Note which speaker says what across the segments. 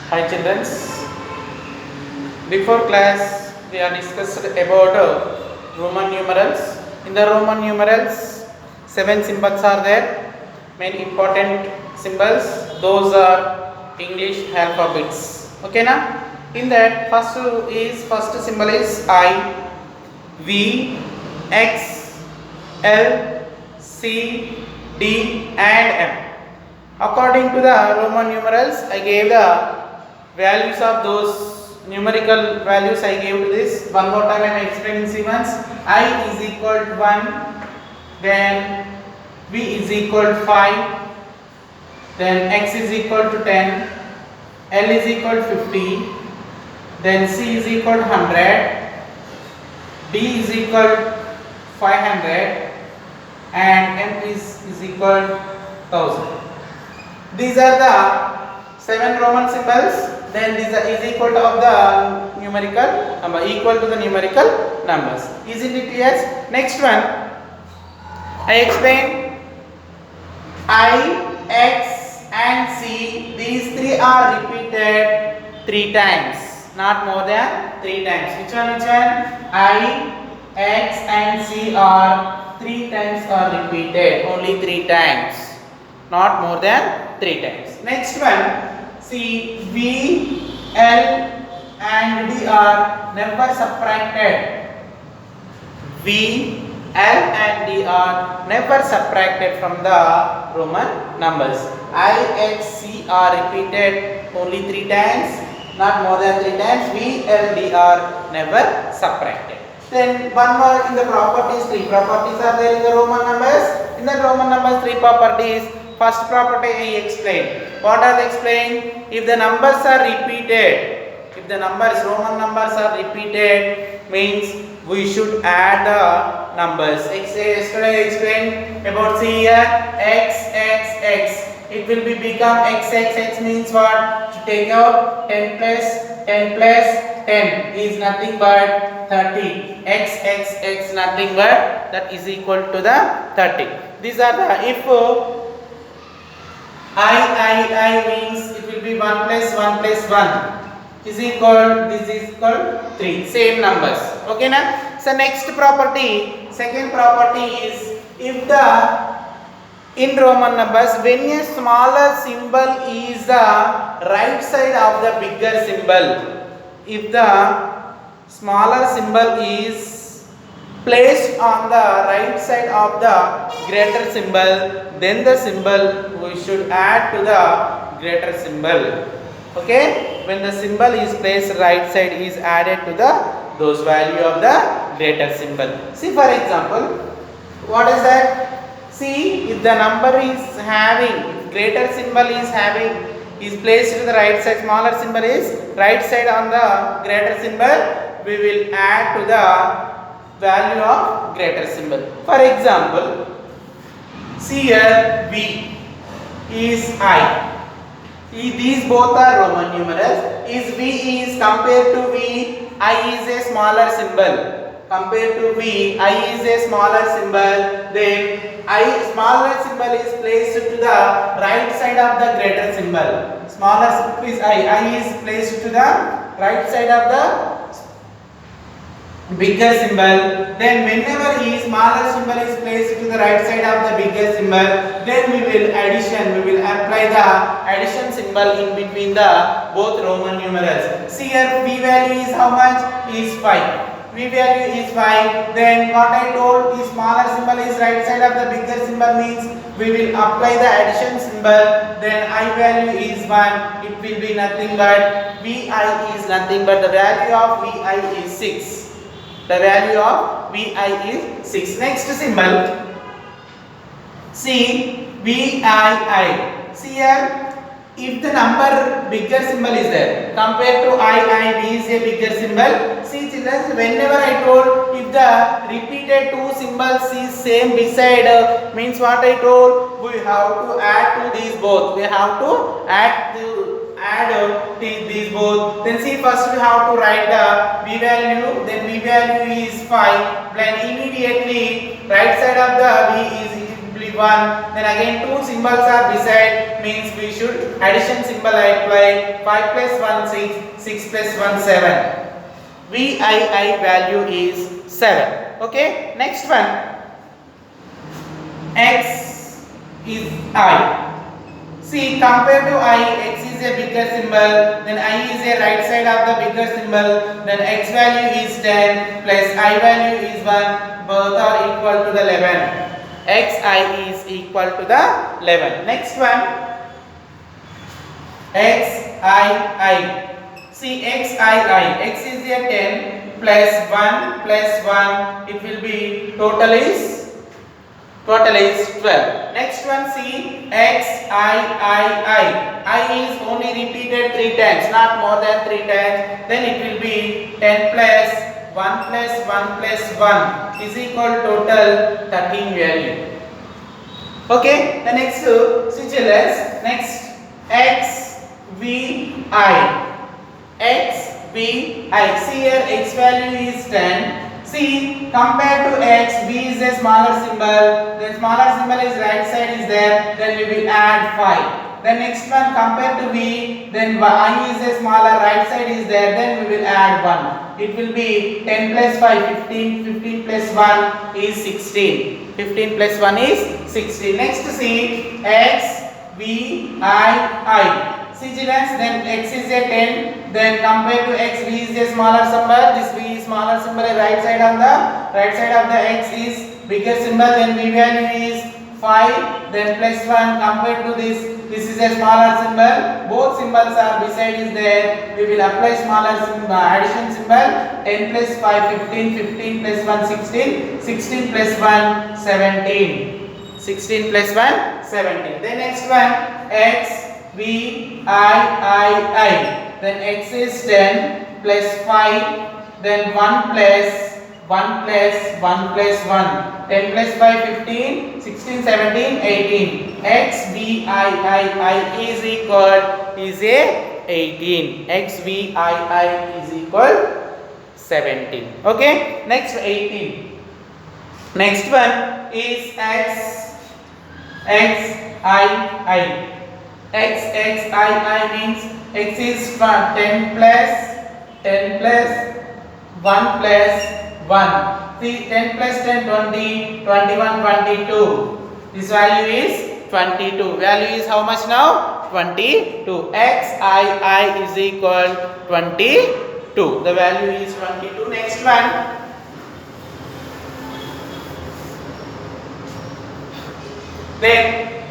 Speaker 1: Hi children, before class we have discussed about Roman numerals. In the Roman numerals, 7 symbols are there, main important symbols, those are English alphabets. Okay na? In that first symbol is I, V, X, L, C, D and M. According to the Roman numerals, I gave the values of those numerical values. I gave to this. One more time I am explaining sequence. I is equal to 1, then V is equal to 5, then X is equal to 10, L is equal to 50, then C is equal to 100, D is equal to 500 and M is equal to 1000. These are the 7 Roman symbols. Then this is equal to of the numerical number, equal to the numerical numbers. Isn't it clear? Next one, I explain I, X and C. These three are repeated 3 times, not more than 3 times. Which one? Which one? I, X and C are 3 times are repeated. Only 3 times, not more than 3 times. Next one. See, V, L and D are never subtracted. V, L and D are never subtracted from the Roman numbers. I, X, C are repeated only 3 times, not more than 3 times. V, L, D are never subtracted. Then one more in the properties. 3 properties are there in the Roman numbers. In the Roman numbers, 3 properties. First property I explained. What are they explained? If the numbers are repeated, if the numbers, Roman numbers are repeated, means we should add the numbers. Yesterday I explained about see here x x x. It will be become x x x means what? To take out 10 plus 10 is nothing but 30. X x x nothing but that is equal to the 30. These are the if I means it will be 1 plus 1 plus 1 is equal, this is equal 3, same numbers. Okay na? So next property, second property is if the in Roman numbers when a smaller symbol is the right side of the bigger symbol, if the smaller symbol is placed on the right side of the greater symbol, then the symbol we should add to the greater symbol. Okay, when the symbol is placed right side is added to the those value of the greater symbol. See for example, what is that? See, if the number is having, if greater symbol is placed to the right side, smaller symbol is right side on the greater symbol, we will add to the value of greater symbol. For example, see here V is I. These both are Roman numerals. Is V is compared to V, I is a smaller symbol. Compared to V, I is a smaller symbol. Then I smaller symbol is placed to the right side of the greater symbol. Smaller symbol is I is placed to the right side of the bigger symbol. Then whenever smaller symbol is placed to the right side of the bigger symbol, then we will apply the addition symbol in between the both Roman numerals. See here V value is how much? Is 5. V value is 5. Then what I told is smaller symbol is right side of the bigger symbol means we will apply the addition symbol. Then I value is 1. It will be nothing but VI is nothing but the value of VI is 6. The value of VI is 6. Next symbol, see VII. See here, if the number bigger symbol is there compared to I, V is a bigger symbol. See children, whenever I told if the repeated 2 symbols is same beside, means what I told, we have to add to these both. We have to add these both. Then see first we have to write the V value. Then V value is 5. Then immediately right side of the V is it will be 1. 1. Then again 2 symbols are beside, means we should addition symbol I apply. 5 plus 1 6, 6 plus 1 7. VII value is 7. Okay, next one. X is I. See, compared to I, X is a bigger symbol, then I is a right side of the bigger symbol, then X value is 10 plus I value is 1, both are equal to the 11. Xi is equal to the 11. Next one, Xii. See, Xii, X is a 10 plus 1 plus 1, it will be total is 12. Next one, see, Xii. I is only repeated 3 times, not more than 3 times. Then it will be 10 plus 1 plus 1 plus 1 is equal total 13 value. Okay, the next sigillus. Next, XVI. See here, X value is 10. See, compared to X, V is a smaller symbol, then smaller symbol is right side is there, then we will add 5. Then next one, compared to V, then I is a smaller right side is there, then we will add 1. It will be 10 plus 5, 15, 15 plus 1 is 16. 15 plus 1 is 16. Next to see, XVI. Sigillus, then X is a 10, then compared to X, V is a smaller symbol, this V is smaller symbol, right side of the X is bigger symbol, then V value is 5, then plus 1, compared to this is a smaller symbol, both symbols are beside is there, we will apply smaller symbol, addition symbol, 10 plus 5, 15, 15 plus 1, 16, 16 plus 1, 17, 16 plus 1, 17. Then next one, X. VII, then X is 10 plus 5, then 1 plus 1 plus 1 plus 1, 10 plus 5, 15, 16, 17, 18. XVI is equal is a 18. XVI is equal 17. Okay, next 18. Next one is XXII. XXII means X is 10 plus 1 plus 1. See, 10 plus 10, 20, 21, 22. This value is 22. Value is how much now? 22. XII is equal 22. The value is 22. Next one. Then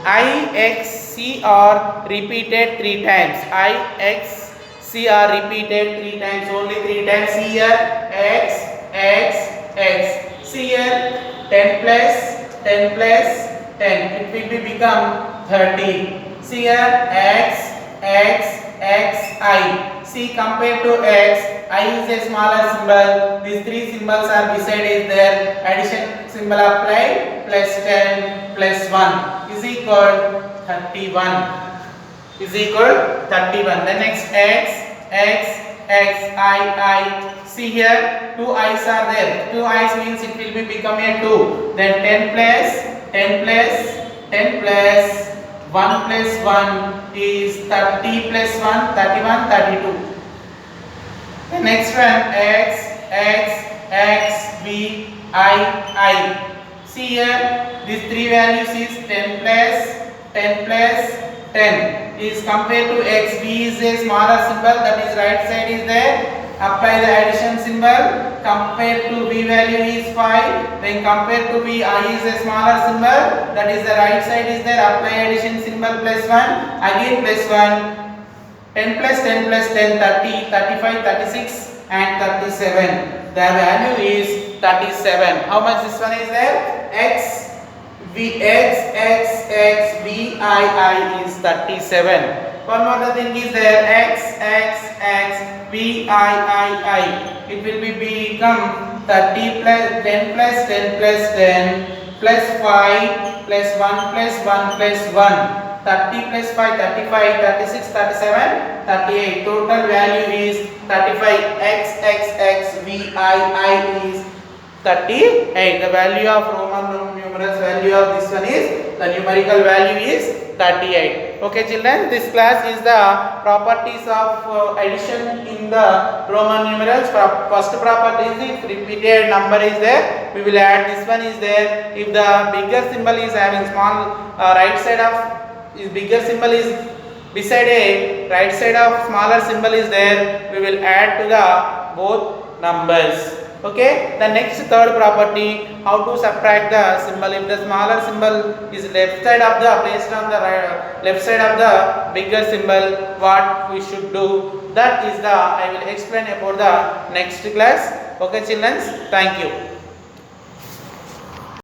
Speaker 1: IXC are repeated 3 times. IXC are repeated 3 times, only 3 times. See here, X. See here, 10 plus 10 plus 10. It will be become 30. See here, XI. See, compared to X, I is a smaller symbol. These 3 symbols are beside is there. Addition symbol applied, plus 10 plus 1 is equal 31. Is equal 31. The next XI. See here, 2 i's are there. 2 i's means it will be become a 2. Then 10 plus 1 plus 1 is 30 plus 1, 31, 32. The next one, XVI. See here, these 3 values is 10 plus 10 is compared to X. V is a smaller symbol, that is right side is there. Apply the addition symbol. Compared to V value is 5. Then compared to V, I is a smaller symbol, that is the right side is there. Apply addition symbol plus 1. Again plus 1. 10 plus 10 plus 10, 30, 35, 36 and 37. The value is 37. How much this one is there? XXVII is 37. One more thing is there, XXXVII. It will become 30 plus 10 plus 10 plus 10 plus 5 plus 1 plus 1 plus 1. 30 plus 5, 35, 36, 37, 38. Total value is 35. XXXVII is 38. The value of Roman numerals value of this one is, the numerical value is 38. Okay children, this class is the properties of addition in the Roman numerals. First property is, if repeated number is there, we will add this one is there. If the bigger symbol is having small right side of is bigger symbol is beside a right side of smaller symbol is there, we will add to the both numbers. Okay, the next third property, how to subtract the symbol. If the smaller symbol is left side of the placed on the left side of the bigger symbol, what we should do, that is the I will explain about the next class. Okay children, thank you.